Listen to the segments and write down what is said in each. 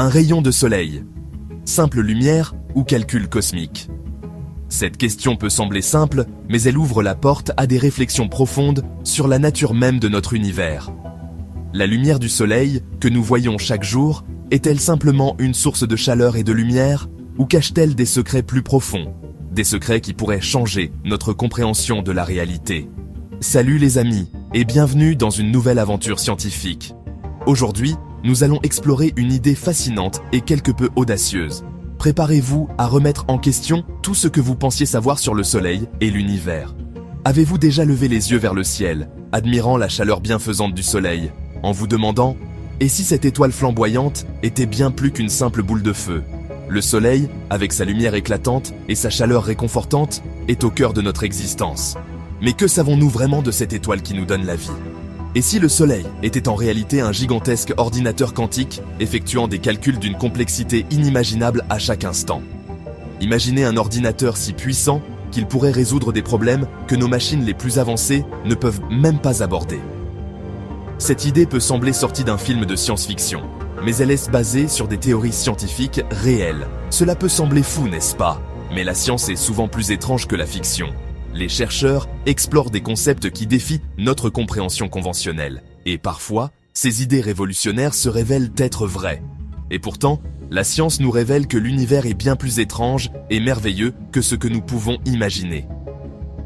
Un rayon de soleil, simple lumière ou calcul cosmique? Cette question peut sembler simple, mais elle ouvre la porte à des réflexions profondes sur la nature même de notre univers. La lumière du soleil, que nous voyons chaque jour, est-elle simplement une source de chaleur et de lumière, ou cache-t-elle des secrets plus profonds? Des secrets qui pourraient changer notre compréhension de la réalité. Salut les amis, et bienvenue dans une nouvelle aventure scientifique. Aujourd'hui, nous allons explorer une idée fascinante et quelque peu audacieuse. Préparez-vous à remettre en question tout ce que vous pensiez savoir sur le Soleil et l'univers. Avez-vous déjà levé les yeux vers le ciel, admirant la chaleur bienfaisante du Soleil, en vous demandant « Et si cette étoile flamboyante était bien plus qu'une simple boule de feu ?» Le Soleil, avec sa lumière éclatante et sa chaleur réconfortante, est au cœur de notre existence. Mais que savons-nous vraiment de cette étoile qui nous donne la vie? Et si le Soleil était en réalité un gigantesque ordinateur quantique, effectuant des calculs d'une complexité inimaginable à chaque instant? Imaginez un ordinateur si puissant qu'il pourrait résoudre des problèmes que nos machines les plus avancées ne peuvent même pas aborder. Cette idée peut sembler sortie d'un film de science-fiction, mais elle est basée sur des théories scientifiques réelles. Cela peut sembler fou, n'est-ce pas? Mais la science est souvent plus étrange que la fiction. Les chercheurs explorent des concepts qui défient notre compréhension conventionnelle. Et parfois, ces idées révolutionnaires se révèlent être vraies. Et pourtant, la science nous révèle que l'univers est bien plus étrange et merveilleux que ce que nous pouvons imaginer.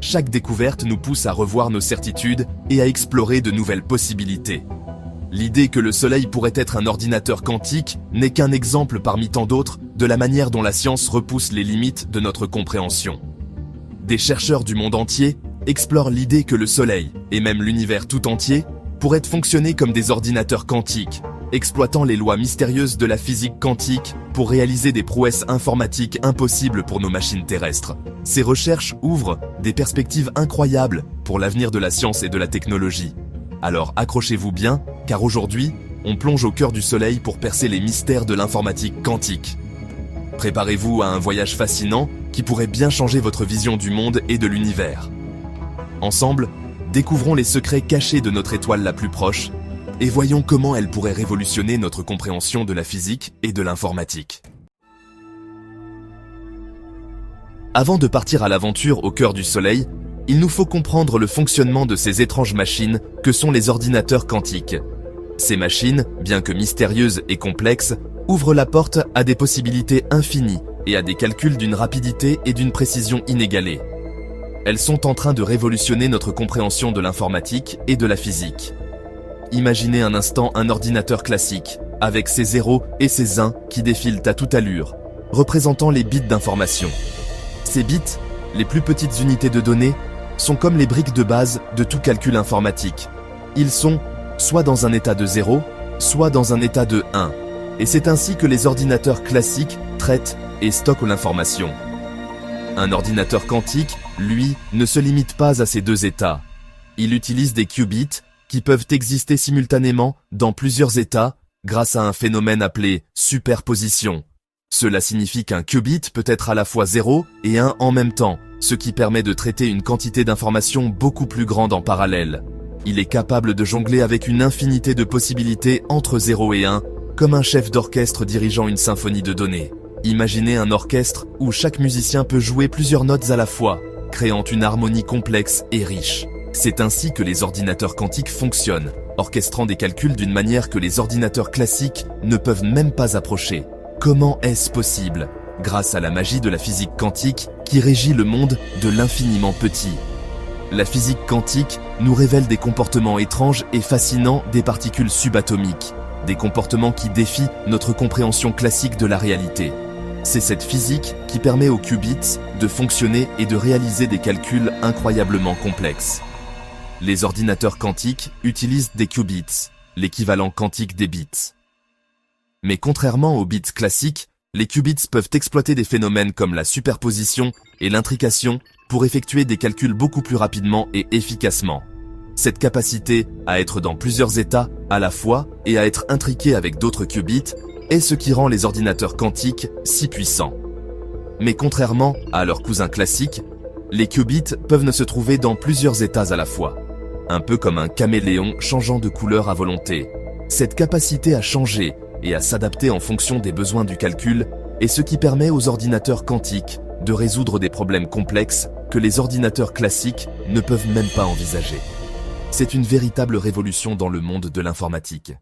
Chaque découverte nous pousse à revoir nos certitudes et à explorer de nouvelles possibilités. L'idée que le Soleil pourrait être un ordinateur quantique n'est qu'un exemple parmi tant d'autres de la manière dont la science repousse les limites de notre compréhension. Des chercheurs du monde entier explorent l'idée que le Soleil, et même l'univers tout entier, pourraient fonctionner comme des ordinateurs quantiques, exploitant les lois mystérieuses de la physique quantique pour réaliser des prouesses informatiques impossibles pour nos machines terrestres. Ces recherches ouvrent des perspectives incroyables pour l'avenir de la science et de la technologie. Alors accrochez-vous bien, car aujourd'hui, on plonge au cœur du Soleil pour percer les mystères de l'informatique quantique. Préparez-vous à un voyage fascinant qui pourrait bien changer votre vision du monde et de l'univers. Ensemble, découvrons les secrets cachés de notre étoile la plus proche et voyons comment elle pourrait révolutionner notre compréhension de la physique et de l'informatique. Avant de partir à l'aventure au cœur du Soleil, il nous faut comprendre le fonctionnement de ces étranges machines que sont les ordinateurs quantiques. Ces machines, bien que mystérieuses et complexes, ouvrent la porte à des possibilités infinies et à des calculs d'une rapidité et d'une précision inégalées. Elles sont en train de révolutionner notre compréhension de l'informatique et de la physique. Imaginez un instant un ordinateur classique, avec ses zéros et ses uns qui défilent à toute allure, représentant les bits d'information. Ces bits, les plus petites unités de données, sont comme les briques de base de tout calcul informatique. Ils sont soit dans un état de 0, soit dans un état de 1. Et c'est ainsi que les ordinateurs classiques traitent et stockent l'information. Un ordinateur quantique, lui, ne se limite pas à ces deux états. Il utilise des qubits qui peuvent exister simultanément dans plusieurs états grâce à un phénomène appelé superposition. Cela signifie qu'un qubit peut être à la fois 0 et 1 en même temps, ce qui permet de traiter une quantité d'informations beaucoup plus grande en parallèle. Il est capable de jongler avec une infinité de possibilités entre 0 et 1, comme un chef d'orchestre dirigeant une symphonie de données. Imaginez un orchestre où chaque musicien peut jouer plusieurs notes à la fois, créant une harmonie complexe et riche. C'est ainsi que les ordinateurs quantiques fonctionnent, orchestrant des calculs d'une manière que les ordinateurs classiques ne peuvent même pas approcher. Comment est-ce possible? Grâce à la magie de la physique quantique qui régit le monde de l'infiniment petit. La physique quantique nous révèle des comportements étranges et fascinants des particules subatomiques, des comportements qui défient notre compréhension classique de la réalité. C'est cette physique qui permet aux qubits de fonctionner et de réaliser des calculs incroyablement complexes. Les ordinateurs quantiques utilisent des qubits, l'équivalent quantique des bits. Mais contrairement aux bits classiques, les qubits peuvent exploiter des phénomènes comme la superposition et l'intrication pour effectuer des calculs beaucoup plus rapidement et efficacement. Cette capacité à être dans plusieurs états à la fois et à être intriqués avec d'autres qubits est ce qui rend les ordinateurs quantiques si puissants. Mais contrairement à leurs cousins classiques, les qubits peuvent ne se trouver dans plusieurs états à la fois, un peu comme un caméléon changeant de couleur à volonté. Cette capacité à changer et à s'adapter en fonction des besoins du calcul, et ce qui permet aux ordinateurs quantiques de résoudre des problèmes complexes que les ordinateurs classiques ne peuvent même pas envisager. C'est une véritable révolution dans le monde de l'informatique.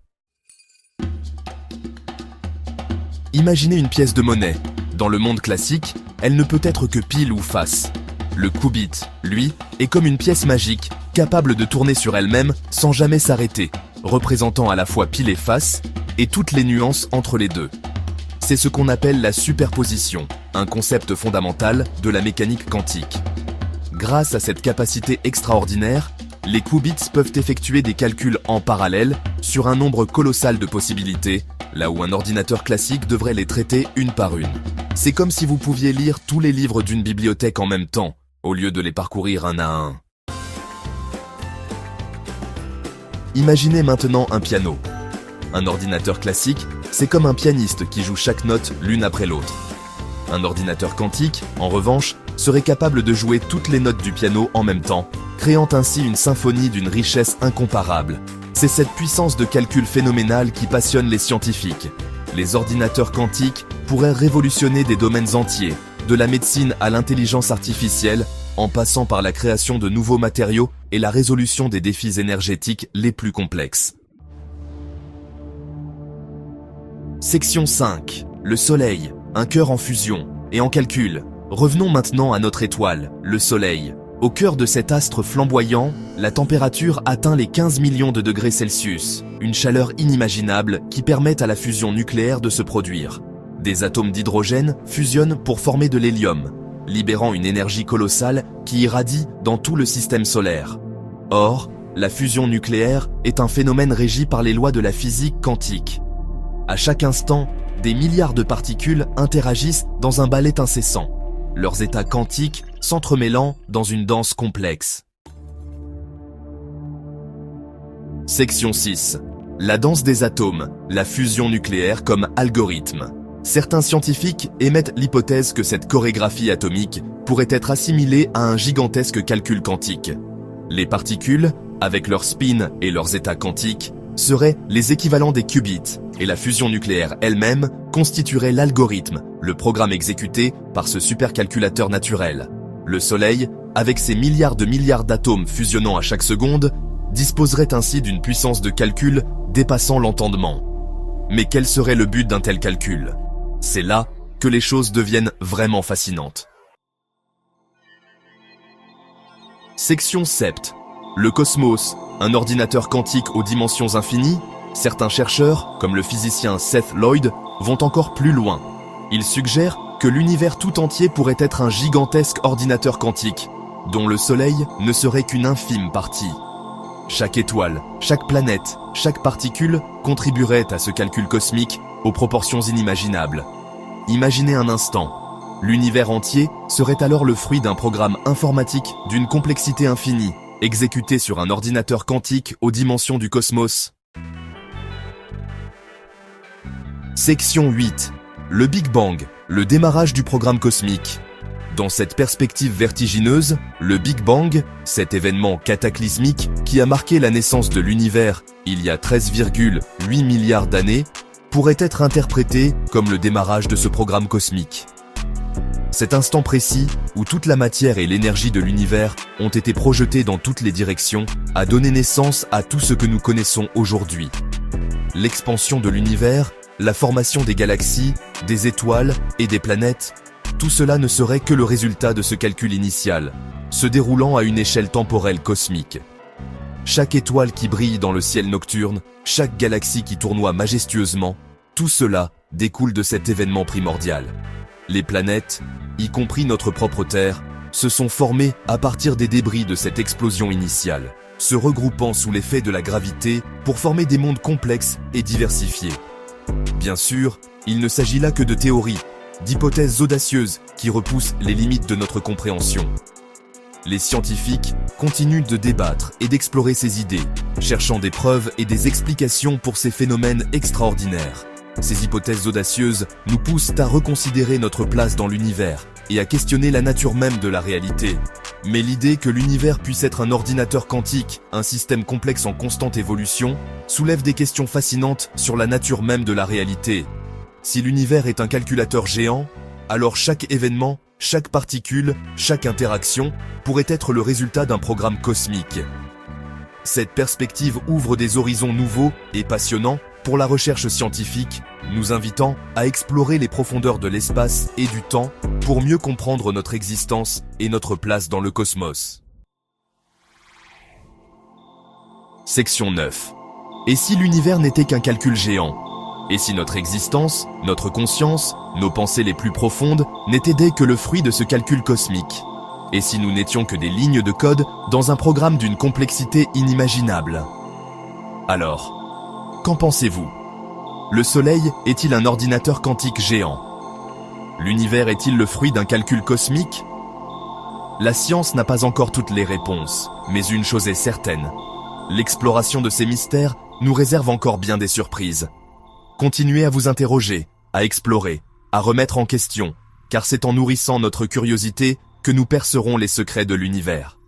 Imaginez une pièce de monnaie. Dans le monde classique, elle ne peut être que pile ou face. Le qubit, lui, est comme une pièce magique, capable de tourner sur elle-même sans jamais s'arrêter, représentant à la fois pile et face, et toutes les nuances entre les deux. C'est ce qu'on appelle la superposition, un concept fondamental de la mécanique quantique. Grâce à cette capacité extraordinaire, les qubits peuvent effectuer des calculs en parallèle sur un nombre colossal de possibilités, là où un ordinateur classique devrait les traiter une par une. C'est comme si vous pouviez lire tous les livres d'une bibliothèque en même temps, au lieu de les parcourir un à un. Imaginez maintenant un piano. Un ordinateur classique, c'est comme un pianiste qui joue chaque note l'une après l'autre. Un ordinateur quantique, en revanche, serait capable de jouer toutes les notes du piano en même temps, créant ainsi une symphonie d'une richesse incomparable. C'est cette puissance de calcul phénoménale qui passionne les scientifiques. Les ordinateurs quantiques pourraient révolutionner des domaines entiers, de la médecine à l'intelligence artificielle, en passant par la création de nouveaux matériaux et la résolution des défis énergétiques les plus complexes. Section 5. Le Soleil, un cœur en fusion et en calcul. Revenons maintenant à notre étoile, le Soleil. Au cœur de cet astre flamboyant, la température atteint les 15 millions de degrés Celsius, une chaleur inimaginable qui permet à la fusion nucléaire de se produire. Des atomes d'hydrogène fusionnent pour former de l'hélium, libérant une énergie colossale qui irradie dans tout le système solaire. Or, la fusion nucléaire est un phénomène régi par les lois de la physique quantique. À chaque instant, des milliards de particules interagissent dans un ballet incessant, leurs états quantiques s'entremêlant dans une danse complexe. Section 6. La danse des atomes, la fusion nucléaire comme algorithme. Certains scientifiques émettent l'hypothèse que cette chorégraphie atomique pourrait être assimilée à un gigantesque calcul quantique. Les particules, avec leur spin et leurs états quantiques, seraient les équivalents des qubits, et la fusion nucléaire elle-même constituerait l'algorithme, le programme exécuté par ce supercalculateur naturel. Le Soleil, avec ses milliards d'atomes fusionnant à chaque seconde, disposerait ainsi d'une puissance de calcul dépassant l'entendement. Mais quel serait le but d'un tel calcul ? C'est là que les choses deviennent vraiment fascinantes. Section 7. Le cosmos, un ordinateur quantique aux dimensions infinies. Certains chercheurs, comme le physicien Seth Lloyd, vont encore plus loin. Ils suggèrent que l'univers tout entier pourrait être un gigantesque ordinateur quantique, dont le Soleil ne serait qu'une infime partie. Chaque étoile, chaque planète, chaque particule contribuerait à ce calcul cosmique aux proportions inimaginables. Imaginez un instant, l'univers entier serait alors le fruit d'un programme informatique d'une complexité infinie, exécuté sur un ordinateur quantique aux dimensions du cosmos. Section 8. Le Big Bang, le démarrage du programme cosmique. Dans cette perspective vertigineuse, le Big Bang, cet événement cataclysmique qui a marqué la naissance de l'univers il y a 13,8 milliards d'années, pourrait être interprété comme le démarrage de ce programme cosmique. Cet instant précis, où toute la matière et l'énergie de l'univers ont été projetées dans toutes les directions, a donné naissance à tout ce que nous connaissons aujourd'hui. L'expansion de l'univers, la formation des galaxies, des étoiles et des planètes, tout cela ne serait que le résultat de ce calcul initial, se déroulant à une échelle temporelle cosmique. Chaque étoile qui brille dans le ciel nocturne, chaque galaxie qui tournoie majestueusement, tout cela découle de cet événement primordial. Les planètes, y compris notre propre Terre, se sont formées à partir des débris de cette explosion initiale, se regroupant sous l'effet de la gravité pour former des mondes complexes et diversifiés. Bien sûr, il ne s'agit là que de théories, d'hypothèses audacieuses qui repoussent les limites de notre compréhension. Les scientifiques continuent de débattre et d'explorer ces idées, cherchant des preuves et des explications pour ces phénomènes extraordinaires. Ces hypothèses audacieuses nous poussent à reconsidérer notre place dans l'univers et à questionner la nature même de la réalité. Mais l'idée que l'univers puisse être un ordinateur quantique, un système complexe en constante évolution, soulève des questions fascinantes sur la nature même de la réalité. Si l'univers est un calculateur géant, alors chaque événement, chaque particule, chaque interaction pourrait être le résultat d'un programme cosmique. Cette perspective ouvre des horizons nouveaux et passionnants pour la recherche scientifique, nous invitant à explorer les profondeurs de l'espace et du temps pour mieux comprendre notre existence et notre place dans le cosmos. Section 9. Et si l'univers n'était qu'un calcul géant ? Et si notre existence, notre conscience, nos pensées les plus profondes n'étaient que le fruit de ce calcul cosmique ? Et si nous n'étions que des lignes de code dans un programme d'une complexité inimaginable ? Alors, qu'en pensez-vous ? Le Soleil est-il un ordinateur quantique géant ? L'univers est-il le fruit d'un calcul cosmique ? La science n'a pas encore toutes les réponses, mais une chose est certaine. L'exploration de ces mystères nous réserve encore bien des surprises. Continuez à vous interroger, à explorer, à remettre en question, car c'est en nourrissant notre curiosité que nous percerons les secrets de l'univers.